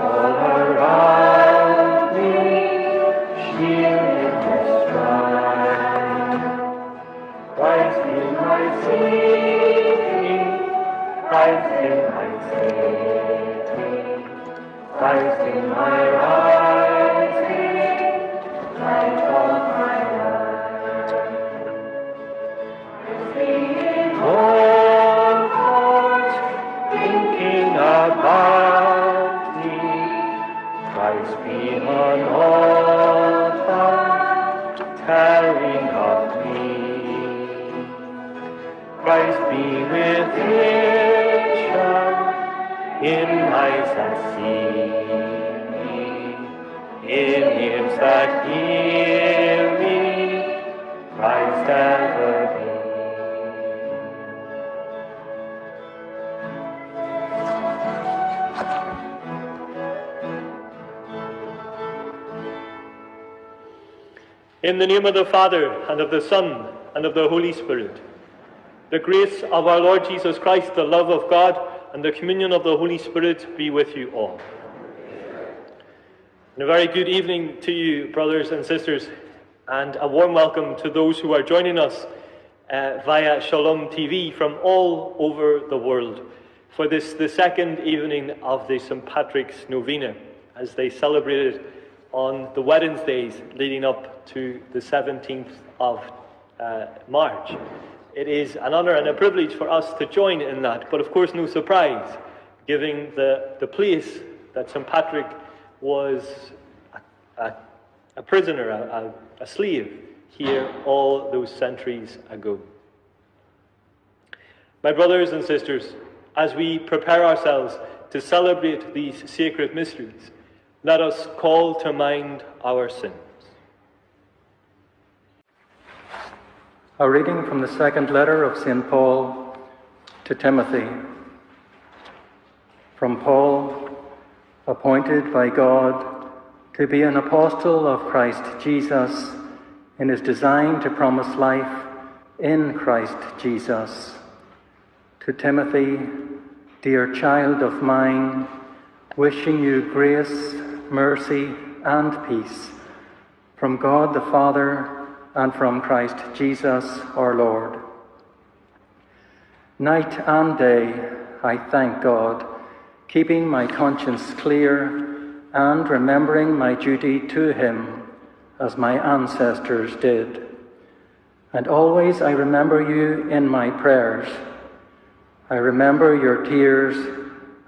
all around me, shield in the strife. Christ in my sinking, Christ in my saving, Christ in my rising, light of my life. Singing all thoughts, thinking about thee, Christ be on all thoughts, telling of me. Christ be with vision in eyes that see me, in ears that hear me, Christ ever be. In the name of the Father, and of the Son, and of the Holy Spirit, the grace of our Lord Jesus Christ, the love of God, and the communion of the Holy Spirit be with you all. And a very good evening to you, brothers and sisters, and a warm welcome to those who are joining us via Shalom TV from all over the world for the second evening of the St. Patrick's Novena, as they celebrated on the Wednesdays leading up to the 17th of March. It is an honour and a privilege for us to join in that, but of course no surprise, given the place that St. Patrick was a prisoner, a slave here all those centuries ago. My brothers and sisters, as we prepare ourselves to celebrate these sacred mysteries, let us call to mind our sins. A reading from the second letter of St. Paul to Timothy. From Paul, appointed by God to be an apostle of Christ Jesus, in his design to promise life in Christ Jesus. To Timothy, dear child of mine, wishing you grace, mercy, and peace from God the Father and from Christ Jesus our Lord. Night and day I thank God, keeping my conscience clear and remembering my duty to him as my ancestors did. And always I remember you in my prayers. I remember your tears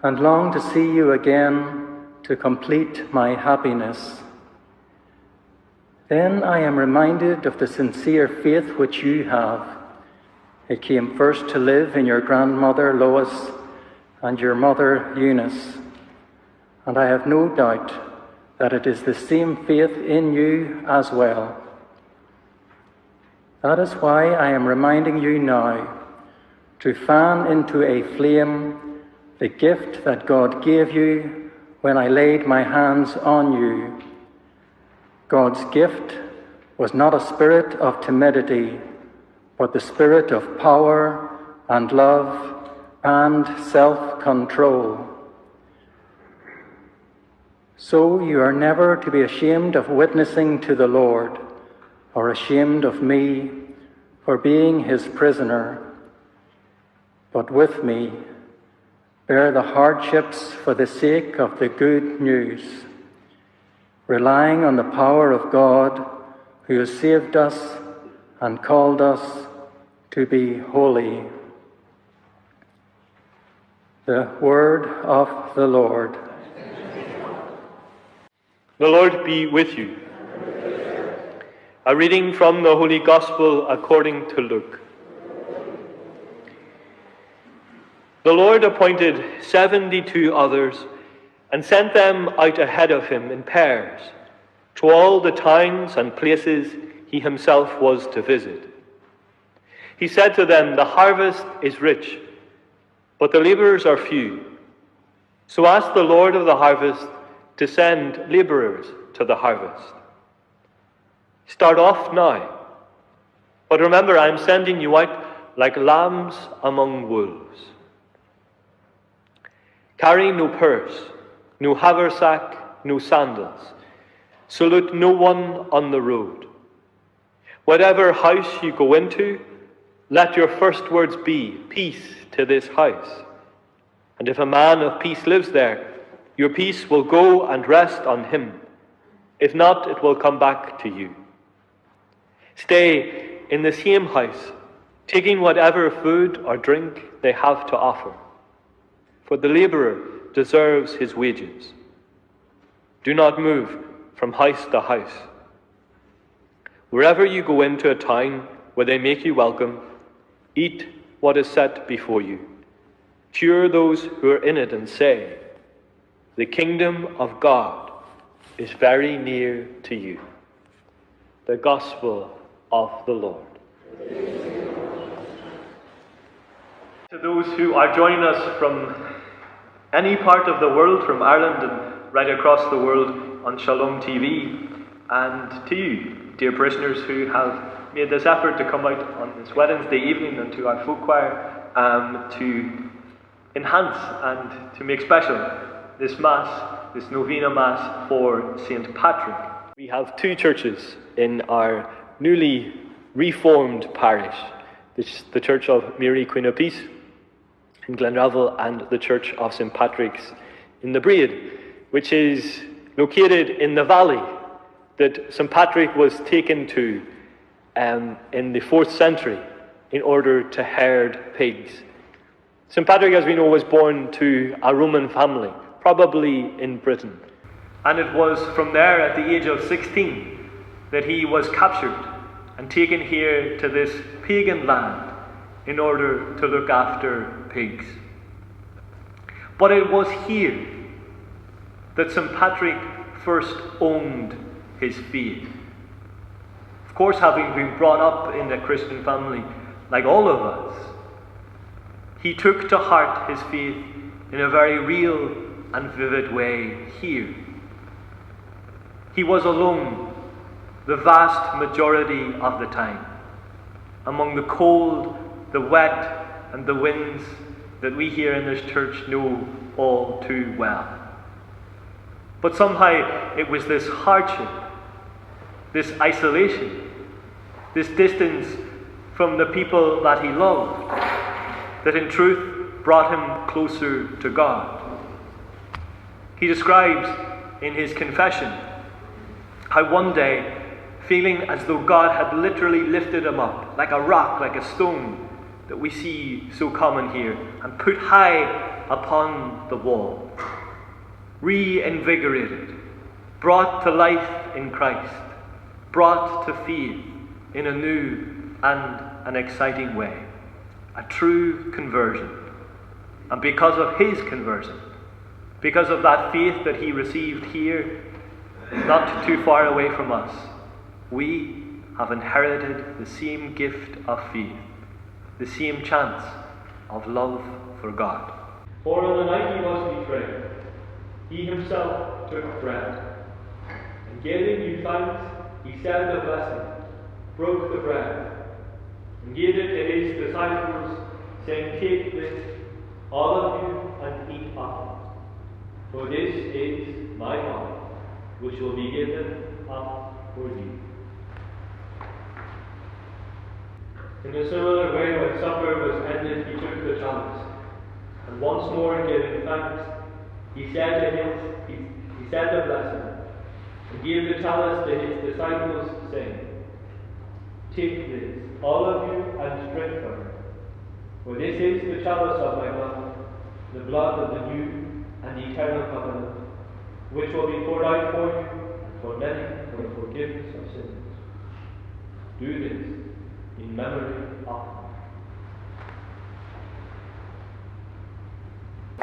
and long to see you again to complete my happiness. Then I am reminded of the sincere faith which you have. It came first to live in your grandmother Lois and your mother Eunice, and I have no doubt that it is the same faith in you as well. That is why I am reminding you now to fan into a flame the gift that God gave you when I laid my hands on you. God's gift was not a spirit of timidity, but the spirit of power and love and self-control. So you are never to be ashamed of witnessing to the Lord, or ashamed of me for being his prisoner, but with me bear the hardships for the sake of the good news, relying on the power of God who has saved us and called us to be holy. The word of the Lord. The Lord be with you. A reading from the Holy Gospel according to Luke. The Lord appointed 72 others and sent them out ahead of him in pairs to all the towns and places he himself was to visit. He said to them, "The harvest is rich, but the laborers are few. So ask the Lord of the harvest to send laborers to the harvest. Start off now, but remember I am sending you out like lambs among wolves. Carry no purse, no haversack, no sandals. Salute no one on the road. Whatever house you go into, let your first words be, peace to this house. And if a man of peace lives there, your peace will go and rest on him. If not, it will come back to you. Stay in the same house, taking whatever food or drink they have to offer. For the laborer deserves his wages. Do not move from house to house. Wherever you go into a town where they make you welcome, eat what is set before you. Cure those who are in it and say, the kingdom of God is very near to you. The Gospel of the Lord. To those who are joining us from any part of the world, from Ireland and right across the world on Shalom TV, and to you, dear parishioners who have made this effort to come out on this Wednesday evening, and to our folk choir to enhance and to make special this Mass, this Novena Mass for St. Patrick. We have two churches in our newly reformed parish, the Church of Mary Queen of Peace in Glenravel and the Church of St. Patrick's in the Braid, which is located in the valley that St. Patrick was taken to in the 4th century in order to herd pigs. St. Patrick, as we know, was born to a Roman family, probably in Britain. And it was from there, at the age of 16, that he was captured and taken here to this pagan land in order to look after pigs. But it was here that St. Patrick first owned his faith. Of course, having been brought up in a Christian family, like all of us, he took to heart his faith in a very real and vivid way here. He was alone the vast majority of the time, among the cold, the wet, and the winds that we here in this church know all too well. But somehow it was this hardship, this isolation, this distance from the people that he loved, that in truth brought him closer to God. He describes in his confession how one day, feeling as though God had literally lifted him up, like a rock, like a stone that we see so common here, and put high upon the wall, reinvigorated, brought to life in Christ, brought to faith in a new and an exciting way, a true conversion. And because of his conversion, because of that faith that he received here, not too far away from us, we have inherited the same gift of faith, the same chance of love for God. For on the night he was betrayed, he himself took bread, and giving you thanks, he said a blessing, broke the bread, and gave it to his disciples, saying, take this, all of you, and eat of it, for this is my body, which will be given up for you. In a similar way, when supper was ended, he took the chalice, and once more giving thanks, he said a blessing, and gave the chalice to his disciples, saying, take this, all of you, and drink from it, for this is the chalice of my blood, the blood of the new and eternal covenant, which will be poured out for you and for many for the forgiveness of sins. Do this in memory of me.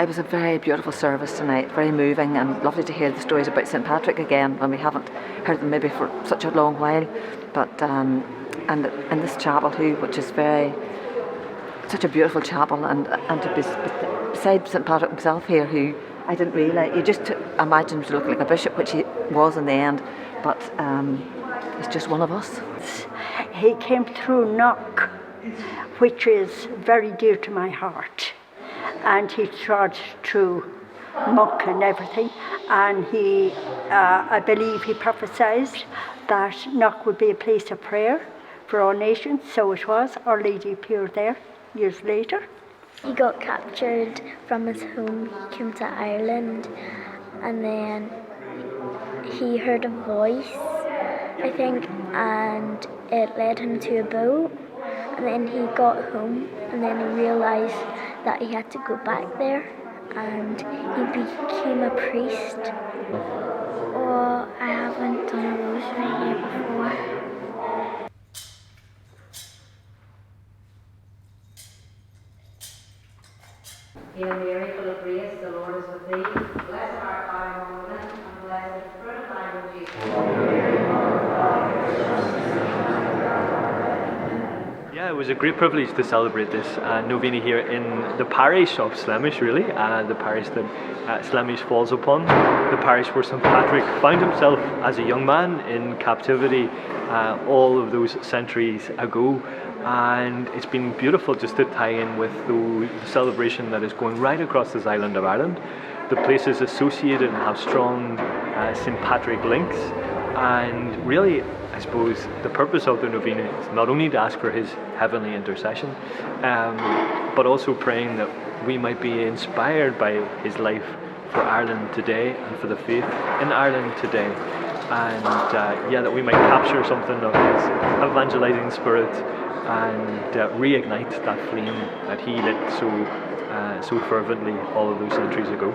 It was a very beautiful service tonight, very moving, and lovely to hear the stories about St. Patrick again when we haven't heard them maybe for such a long while. But and in this chapel, which is such a beautiful chapel, and to be beside St. Patrick himself here, who I didn't realise, you just imagined him to look like a bishop, which he was in the end, but he's just one of us. He came through Knock, which is very dear to my heart, and he trod through muck and everything. And he, I believe he prophesied that Knock would be a place of prayer for all nations. So it was. Our Lady appeared there years later. He got captured from his home, he came to Ireland, and then he heard a voice, I think, and it led him to a boat, and then he got home, and then he realised that he had to go back there, and he became a priest. Oh, I haven't done a rosary here before. Hail Mary, full of grace, the Lord is with thee. Blessed art thou among women, and blessed is the fruit of thy womb, Jesus. Yeah, it was a great privilege to celebrate this novena here in the parish of Slemish, really, the parish that Slemish falls upon, the parish where St. Patrick found himself as a young man in captivity all of those centuries ago. And it's been beautiful just to tie in with the celebration that is going right across this island of Ireland. The places associated and have strong St. Patrick links, and really I suppose the purpose of the novena is not only to ask for his heavenly intercession, but also praying that we might be inspired by his life for Ireland today and for the faith in Ireland today. And that we might capture something of his evangelizing spirit and reignite that flame that he lit so fervently all of those centuries ago.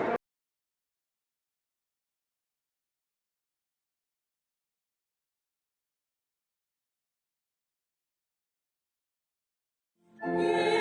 Yeah.